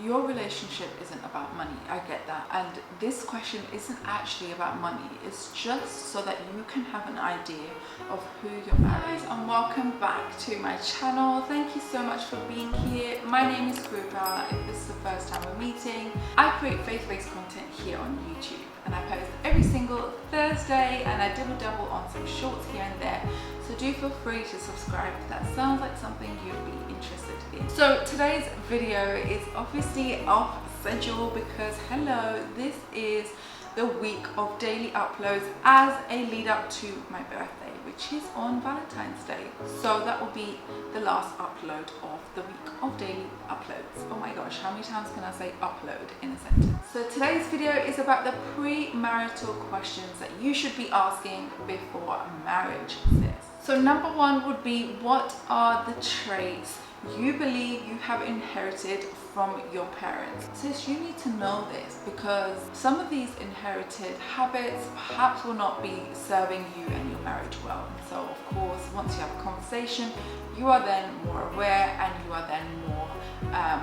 your relationship isn't about money. I get that. And this question isn't actually about money. It's just so that you can have an idea of who you're marrying. Guys, and welcome back to my channel. Thank you so much for being here. My name is Krupa. If this is the first time we're meeting, I create faith-based content here on YouTube. And I post every single Thursday, and I dibble-dabble on some shorts here and there. So do feel free to subscribe if that sounds like something you'd be interested in. So today's video is obviously off schedule because hello, this is the week of daily uploads as a lead up to my birthday, which is on Valentine's Day. So that will be the last upload of the week of daily uploads. Oh my gosh, how many times can I say upload in a sentence? So today's video is about the premarital questions that you should be asking before marriage, sis. So number one would be, what are the traits you believe you have inherited from your parents? Sis, you need to know this because some of these inherited habits perhaps will not be serving you and your marriage well. So of course, once you have a conversation, you are then more aware and you are then more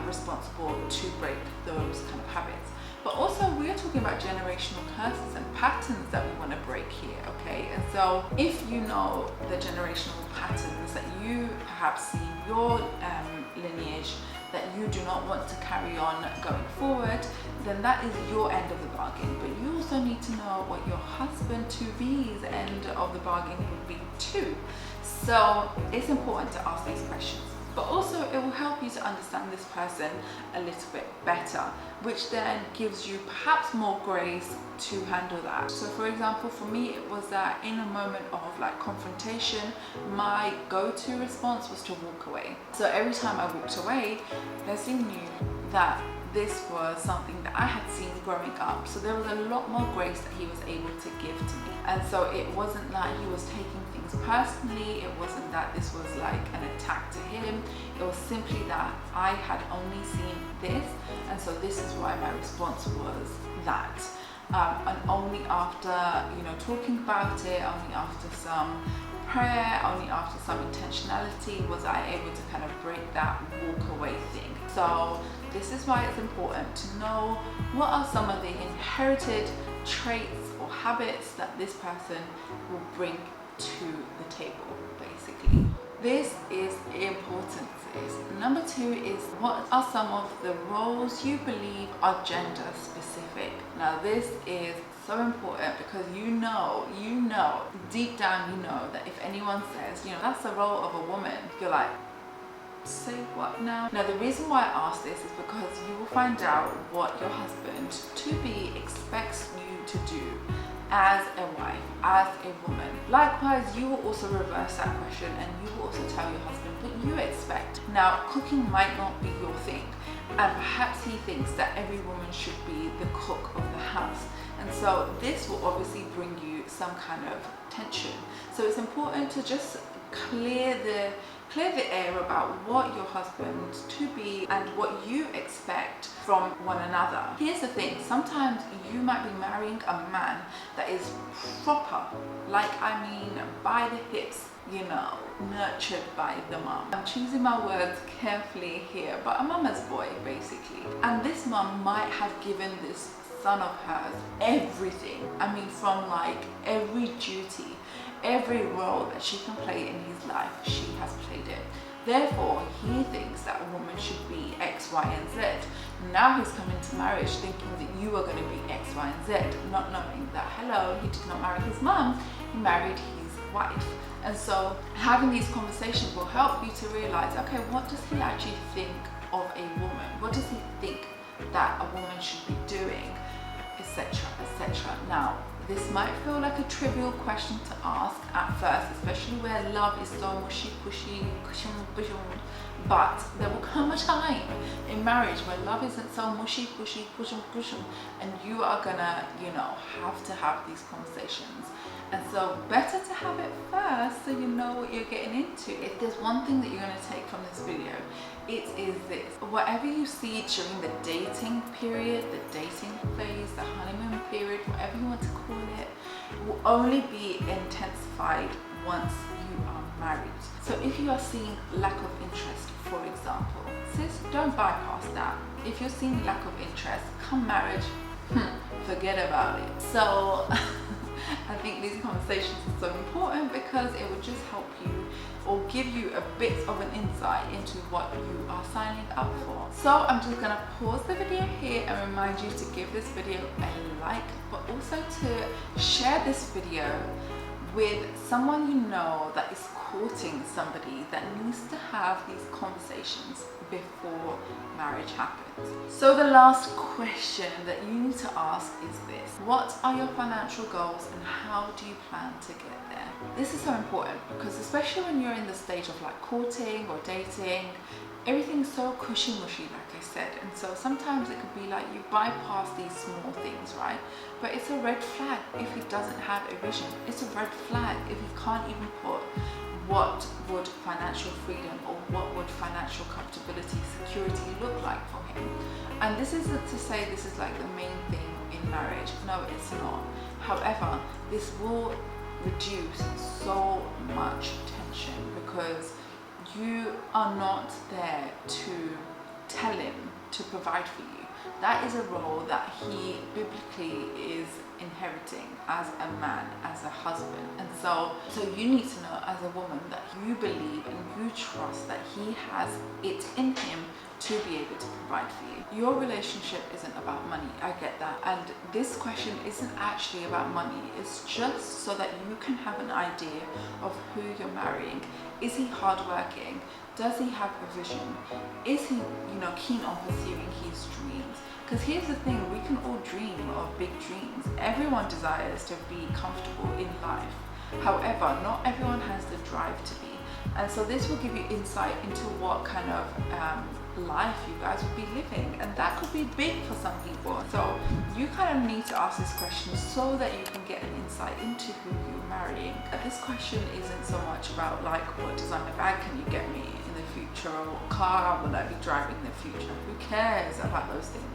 responsible to break those kind of habits. But also, we are talking about generational curses and patterns that we want to break here, okay? And so if you know the generational patterns that you perhaps see in your lineage that you do not want to carry on going forward, then that is your end of the bargain. But you also need to know what your husband-to-be's end of the bargain would be too. So it's important to ask these questions. But also it will help you to understand this person a little bit better, which then gives you perhaps more grace to handle that. So for example, for me, it was that in a moment of like confrontation, my go-to response was to walk away. So every time I walked away, Leslie knew that this was something that I had seen growing up. So there was a lot more grace that he was able to give to me. And so it wasn't like he was taking things personally. It wasn't that this was like an attack to him. It was simply that I had only seen this. And so this is why my response was that. And only after, talking about it, only after some prayer, only after some intentionality was I able to kind of break that walk away thing. So this is why it's important to know what are some of the inherited traits or habits that this person will bring to the table, basically. This is important, sis. Number two is, what are some of the roles you believe are gender specific? Now this is so important because you know, deep down you know that if anyone says, that's the role of a woman, you're like, say what now? Now the reason why I ask this is because you will find out what your husband to be expects you to do as a wife, as a woman. Likewise, you will also reverse that question and you will also tell your husband what you expect. Now, cooking might not be your thing, and perhaps he thinks that every woman should be the cook of the house. And so this will obviously bring you some kind of tension. So it's important to just clear the air about what your husband to be and what you expect from one another. Here's the thing, sometimes you might be marrying a man that is proper, by the hips, nurtured by the mom. I'm choosing my words carefully here, but a mama's boy basically. And this mom might have given this son of hers everything. From every duty, every role that she can play in his life, she has played it. Therefore, he thinks that a woman should be X, Y, and Z. Now he's coming to marriage thinking that you are going to be X, Y, and Z, not knowing that, hello, he did not marry his mom, he married his wife. And so having these conversations will help you to realize, okay, what does he actually think of a woman? What does he think that a woman should be doing, etc., etc. Now, this might feel like a trivial question to ask at first, especially where love is so mushy, cushy, cushion, cushion. But there will come a time in marriage where love isn't so mushy, cushy, cushion, cushion, and you are gonna, have to have these conversations. And so better to have it first so you know what you're getting into. If there's one thing that you're going to take from this video, it is this. Whatever you see during the dating period, the dating phase, the honeymoon period, whatever you want to call it, will only be intensified once you are married. So if you are seeing lack of interest, for example, sis, don't bypass that. If you're seeing lack of interest, come marriage, forget about it. So I think these conversations are so important because it will just help you or give you a bit of an insight into what you are signing up for. So I'm just gonna pause the video here and remind you to give this video a like, but also to share this video with someone you know that is courting somebody that needs to have these conversations before marriage happens. So the last question that you need to ask is this: what are your financial goals and how do you plan to get there? This is so important because especially when you're in the stage of like courting or dating, everything's so cushy-mushy, like I said, and so sometimes it could be like you bypass these small things, right? But it's a red flag if he doesn't have a vision. It's a red flag if he can't even put what would financial freedom or what would financial comfortability, security look like for him. And this isn't to say this is like the main thing in marriage. No, it's not. However, this will reduce so much tension because you are not there to tell him to provide for you. That is a role that he biblically is inheriting as a man, as a husband. And so you need to know as a woman that you believe and you trust that he has it in him to be able to provide for you. Your relationship isn't about money, I get that. And this question isn't actually about money. It's just so that you can have an idea of who you're marrying. Is he hardworking? Does he have a vision? Is he, keen on pursuing his dreams? Because here's the thing, we can all dream of big dreams. Everyone desires to be comfortable in life. However, not everyone has the drive to be. And so this will give you insight into what kind of life you guys would be living, and that could be big for some people. So you kind of need to ask this question so that you can get an insight into who you're marrying. This question isn't so much about like what designer bag can you get me in the future, or what car will I be driving in the future. Who cares about those things?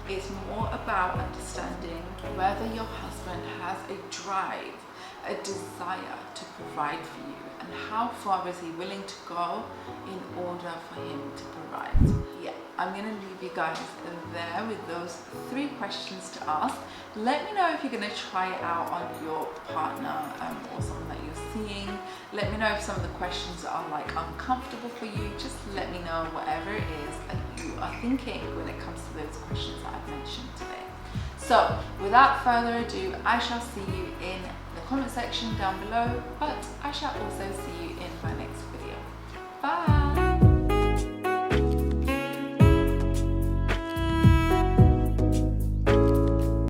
It's more about understanding whether your husband has a drive, a desire to provide for you, and how far is he willing to go in order for him to provide. Yeah, I'm gonna leave you guys there with those 3 questions to ask. Let me know if you're gonna try it out on your partner or someone that you're seeing. Let me know if some of the questions are like uncomfortable for you. Just let me know whatever it is that you are thinking when it comes to those questions that I've mentioned today. So without further ado, I shall see you in the comment section down below, but I shall also see you